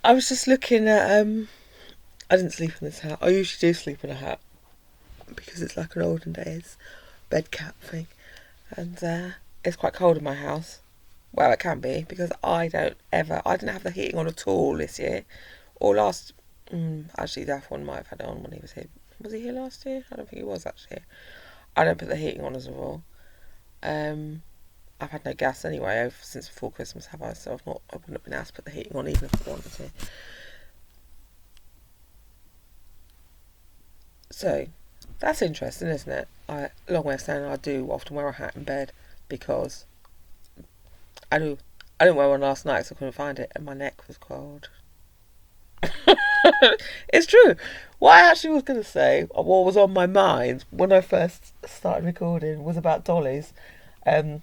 I was just looking at I didn't sleep in this hat. I usually do sleep in a hat because it's like an olden days bed cap thing, and it's quite cold in my house. Well, it can be because I didn't have the heating on at all this year or last. Actually, that one might have had it on when he was here. Was he here last year? I don't think he was actually. I don't put the heating on as a rule. I've had no gas anyway since before Christmas, have I? So I wouldn't have been asked to put the heating on even if I wanted to. So that's interesting, isn't it? Long way of saying I do often wear a hat in bed because I do. I didn't wear one last night because I couldn't find it and my neck was cold. It's true. What I actually was going to say, what was on my mind when I first started recording, was about dollies. Um,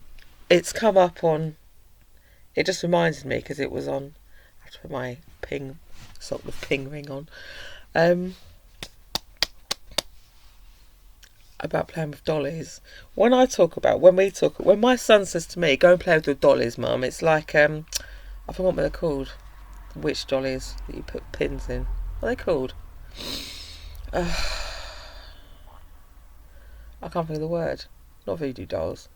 it's come up on. It just reminded me because it was on. I have to put my sort of ping ring on. Um, about playing with dollies. When my son says to me, "Go and play with your dollies, Mum," it's like I forgot what they're called. Which dollies that you put pins in? What are they called? I can't think of the word. Not voodoo dolls.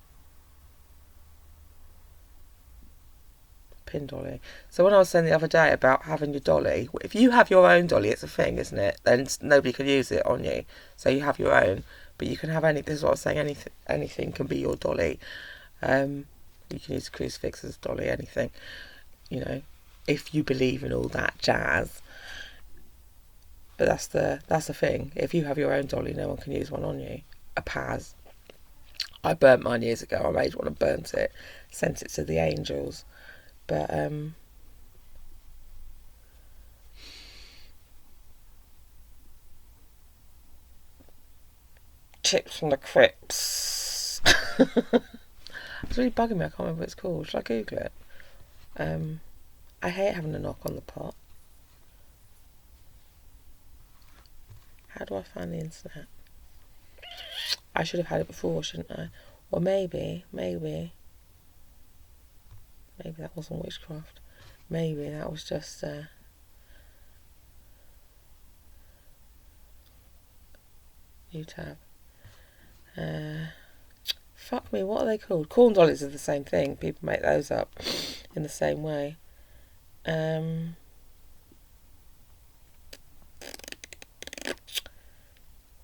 Pin dolly. So when I was saying the other day about having your dolly, if you have your own dolly, it's a thing, isn't it? Then nobody can use it on you. So you have your own, but you can have any. This is what I was saying. Anything can be your dolly. You can use a crucifix as a dolly. Anything, you know, if you believe in all that jazz. But that's the thing. If you have your own dolly, no one can use one on you. A Paz. I burnt mine years ago. I made one and burnt it. Sent it to the angels. But Chips from the Crips. It's really bugging me. I can't remember what it's called. Should I Google it? I hate having a knock on the pot. How do I find the internet? I should have had it before, shouldn't I? Or maybe that wasn't witchcraft. Maybe that was just new tab. Fuck me, what are they called? Corn dollies are the same thing. People make those up in the same way.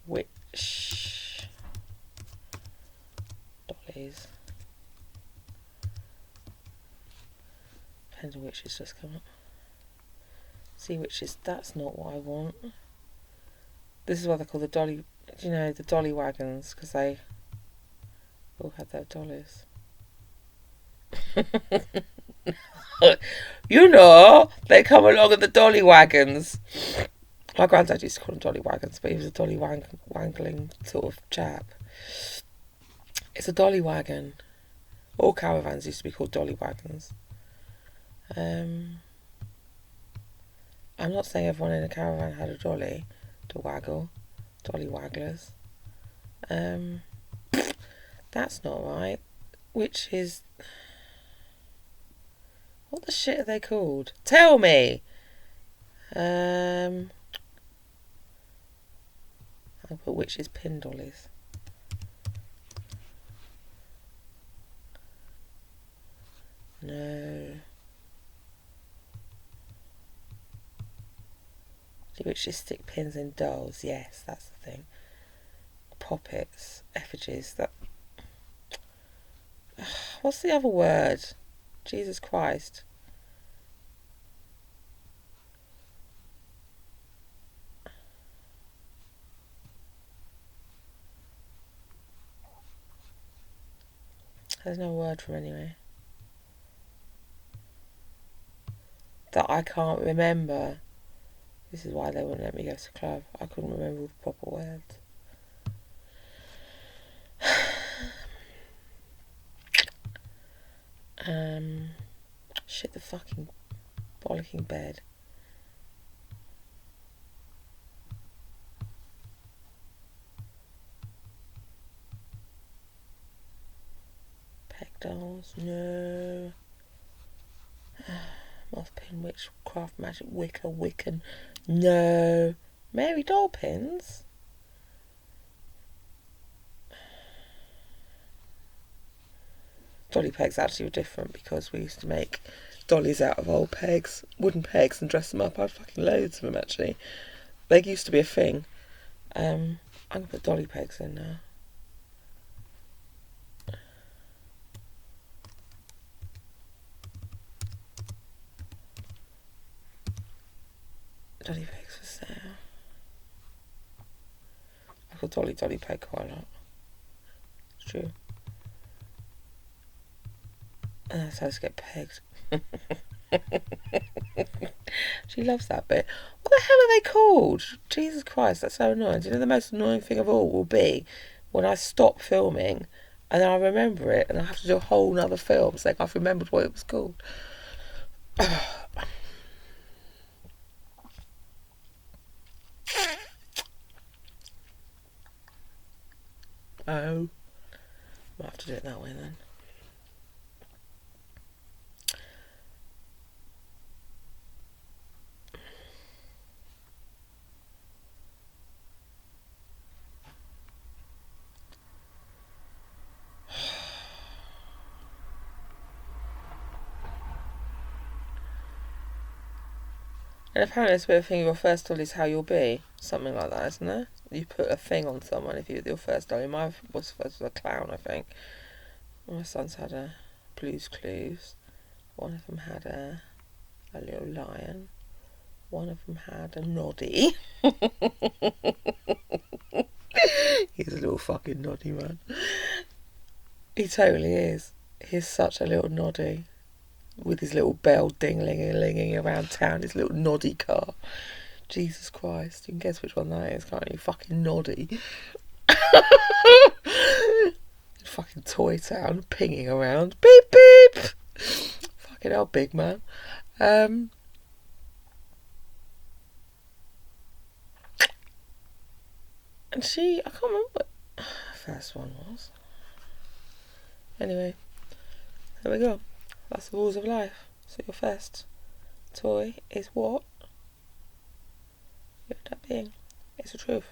Witch dollies. Depends on which has just come up. See witches. That's not what I want. This is what they call the dolly. Do you know the dolly wagons? Because they all had their dollies. They come along in the dolly wagons. My granddad used to call them dolly wagons, but he was a dolly wangling sort of chap. It's a dolly wagon. All caravans used to be called dolly wagons. I'm not saying everyone in a caravan had a dolly to waggle. Dolly wagglers. That's not right. Which is... What the shit are they called? Tell me! I'll put witches pin dollies. No. Do witches stick pins in dolls? Yes, that's the thing. Poppets, effigies, that... What's the other word? Jesus Christ. There's no word for it anyway. That I can't remember. This is why they wouldn't let me go to club. I couldn't remember all the proper words. Shit the fucking bollocking bed. Peg dolls, no. Moth pin, witch, craft, magic, wicker, wiccan. No. Mary doll pins? Dolly pegs actually were different because we used to make dollies out of old pegs, wooden pegs, and dress them up. I had fucking loads of them actually. They used to be a thing. I'm going to put dolly pegs in now. Dolly pegs for sale. I call dolly peg quite a lot. It's true. And that's how to get pegged. She loves that bit. What the hell are they called? Jesus Christ, that's so annoying. Do you know the most annoying thing of all will be when I stop filming and then I remember it and I have to do a whole nother film so I've remembered what it was called. Oh. Might have to do it that way then. And apparently it's a bit of a thing, your first doll is how you'll be. Something like that, isn't it? You put a thing on someone if you're your first doll. Mine was first was a clown, I think. My son's had a Blue's Clues. One of them had a little lion. One of them had a noddy. He's a little fucking noddy, man. He totally is. He's such a little noddy. With his little bell ding-ling-a-linging around town, his little noddy car. Jesus Christ, you can guess which one that is, can't you? Fucking noddy. Fucking Toy Town, pinging around. Beep, beep! Fucking hell, big man. And I can't remember what the first one was. Anyway, there we go. That's the rules of life. So your first toy is what? You end up being. It's the truth.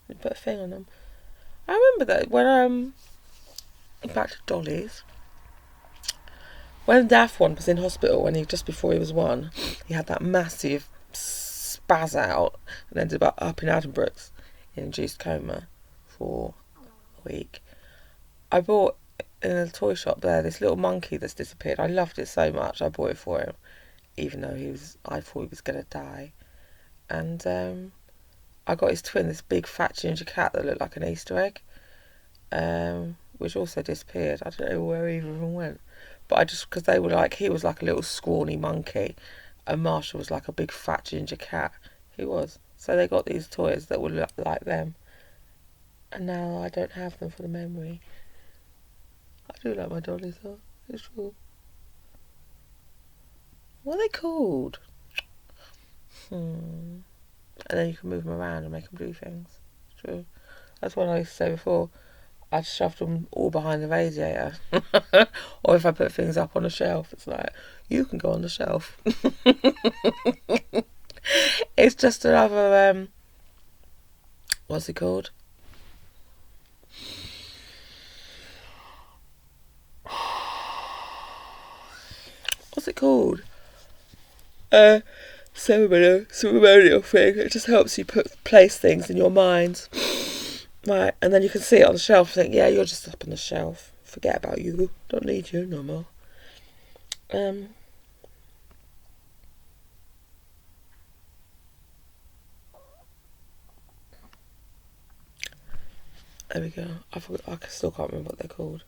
You put a thing on them. I remember that when back to dollies. When Daft one was in hospital, just before he was 1, he had that massive spaz out and ended up in Addenbrooke's in induced coma for a week. I bought in a toy shop there this little monkey that's disappeared. I loved it so much. I bought it for him, even though I thought he was gonna die. And I got his twin, this big fat ginger cat that looked like an Easter egg, which also disappeared. I don't know where either of them went, but because they were like, he was like a little scrawny monkey, and Marshall was like a big fat ginger cat. He was. So they got these toys that would look like them, and now I don't have them for the memory. I do like my dollies though, it's true. What are they called? And then you can move them around and make them do things. It's true. That's what I used to say before. I'd shoved them all behind the radiator. Or if I put things up on a shelf, it's like, you can go on the shelf. It's just another, what's it called? What's it called? Ceremonial thing. It just helps you place things in your mind. Right, and then you can see it on the shelf and think, yeah, you're just up on the shelf. Forget about you. Don't need you no more. There we go. I still can't remember what they're called.